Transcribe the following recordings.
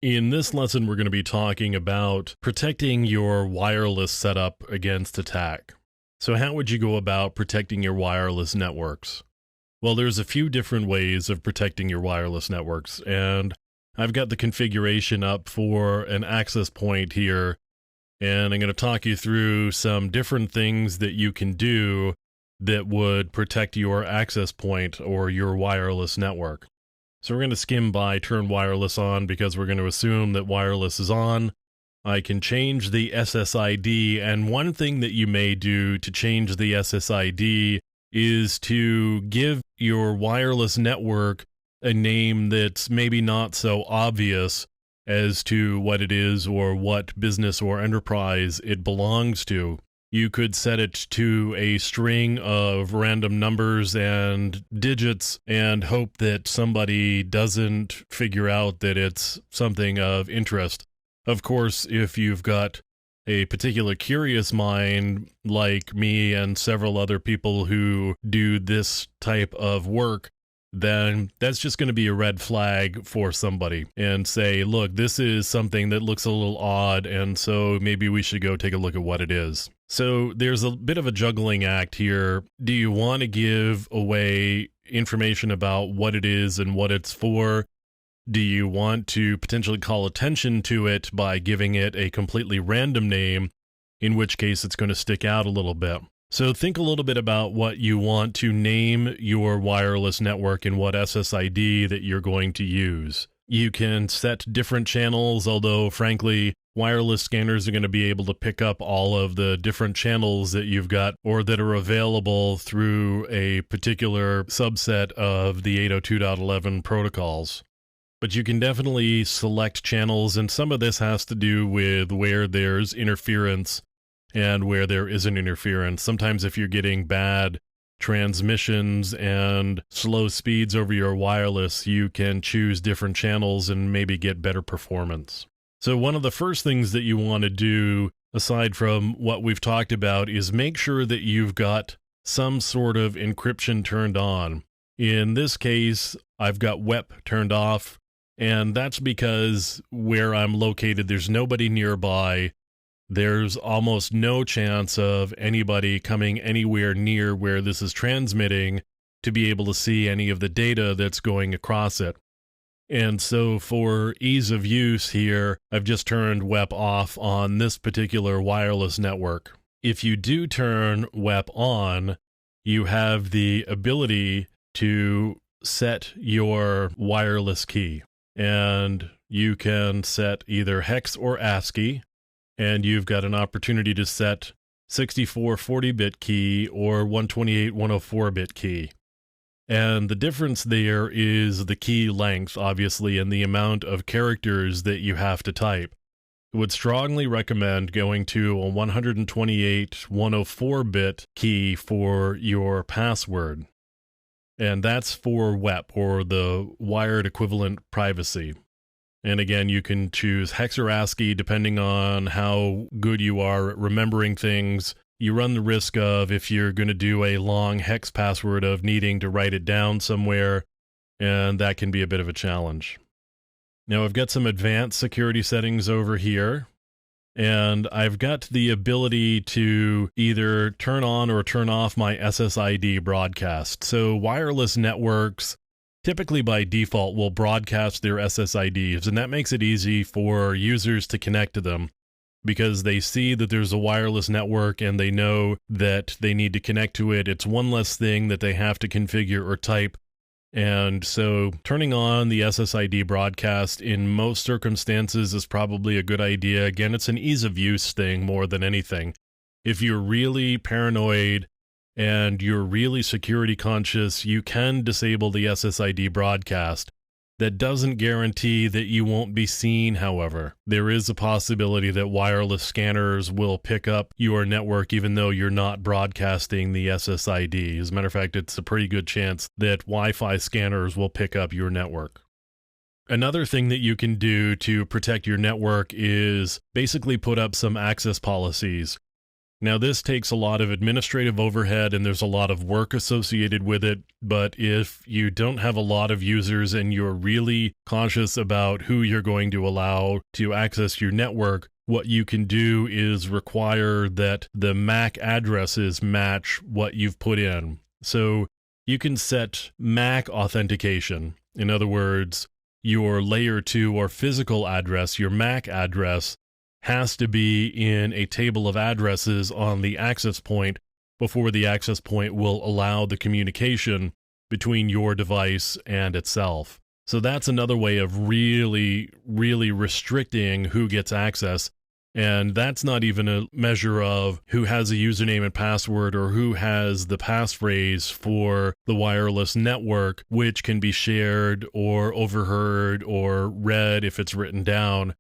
In this lesson, we're going to be talking about protecting your wireless setup against attack. So how would you go about protecting your wireless networks? Well, there's a few different ways of protecting your wireless networks, and I've got the configuration up for an access point here, and I'm going to talk you through some different things that you can do that would protect your access point or your wireless network. So we're going to skim by turn wireless on because we're going to assume that wireless is on. I can change the SSID, and one thing that you may do to change the SSID is to give your wireless network a name that's maybe not so obvious as to what it is or what business or enterprise it belongs to. You could set it to a string of random numbers and digits and hope that somebody doesn't figure out that it's something of interest. Of course, if you've got a particular curious mind like me and several other people who do this type of work, then that's just going to be a red flag for somebody and say, look, this is something that looks a little odd, and so maybe we should go take a look at what it is. So there's a bit of a juggling act here. Do you want to give away information about what it is and what it's for? Do you want to potentially call attention to it by giving it a completely random name, in which case it's going to stick out a little bit? So think a little bit about what you want to name your wireless network and what SSID that you're going to use. You can set different channels, although frankly, wireless scanners are going to be able to pick up all of the different channels that you've got or that are available through a particular subset of the 802.11 protocols. But you can definitely select channels, and some of this has to do with where there's interference and where there isn't interference. Sometimes if you're getting bad transmissions and slow speeds over your wireless, you can choose different channels and maybe get better performance. So one of the first things that you want to do, aside from what we've talked about, is make sure that you've got some sort of encryption turned on. In this case, I've got WEP turned off, and that's because where I'm located, there's nobody nearby. There's almost no chance of anybody coming anywhere near where this is transmitting to be able to see any of the data that's going across it. And so for ease of use here, I've just turned WEP off on this particular wireless network. If you do turn WEP on, you have the ability to set your wireless key. And you can set either hex or ASCII, and you've got an opportunity to set 64 40-bit key or 128 104-bit key. And the difference there is the key length, obviously, and the amount of characters that you have to type. I would strongly recommend going to a 128 104-bit key for your password. And that's for WEP, or the wired equivalent privacy. And again, you can choose hex or ASCII depending on how good you are at remembering things. You run the risk of, if you're going to do a long hex password, of needing to write it down somewhere, and that can be a bit of a challenge. Now I've got some advanced security settings over here, and I've got the ability to either turn on or turn off my SSID broadcast. So wireless networks typically by default will broadcast their SSIDs, and that makes it easy for users to connect to them because they see that there's a wireless network and they know that they need to connect to it. It's one less thing that they have to configure or type. And so turning on the SSID broadcast in most circumstances is probably a good idea. Again, it's an ease of use thing more than anything. If you're really paranoid and you're really security conscious, you can disable the SSID broadcast. That doesn't guarantee that you won't be seen, however. There is a possibility that wireless scanners will pick up your network even though you're not broadcasting the SSID. As a matter of fact, it's a pretty good chance that Wi-Fi scanners will pick up your network. Another thing that you can do to protect your network is basically put up some access policies. Now, this takes a lot of administrative overhead and there's a lot of work associated with it. But if you don't have a lot of users and you're really conscious about who you're going to allow to access your network, what you can do is require that the MAC addresses match what you've put in. So you can set MAC authentication. In other words, your layer 2 or physical address, your MAC address, has to be in a table of addresses on the access point before the access point will allow the communication between your device and itself. So that's another way of really restricting who gets access. And that's not even a measure of who has a username and password or who has the passphrase for the wireless network, which can be shared or overheard or read if it's written down.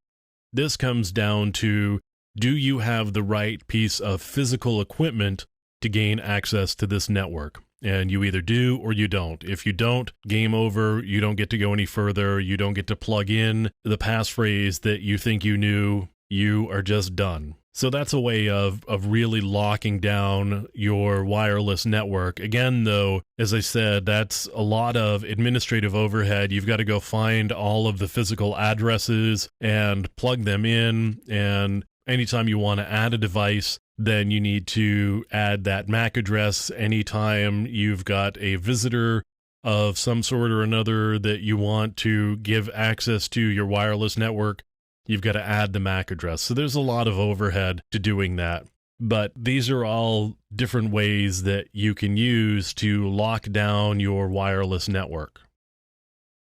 This comes down to, do you have the right piece of physical equipment to gain access to this network? And you either do or you don't. If you don't, game over. You don't get to go any further. You don't get to plug in the passphrase that you think you knew. You are just done. So that's a way of really locking down your wireless network. Again, though, as I said, that's a lot of administrative overhead. You've got to go find all of the physical addresses and plug them in. And anytime you want to add a device, then you need to add that MAC address. Anytime you've got a visitor of some sort or another that you want to give access to your wireless network, you've got to add the MAC address. So there's a lot of overhead to doing that. But these are all different ways that you can use to lock down your wireless network.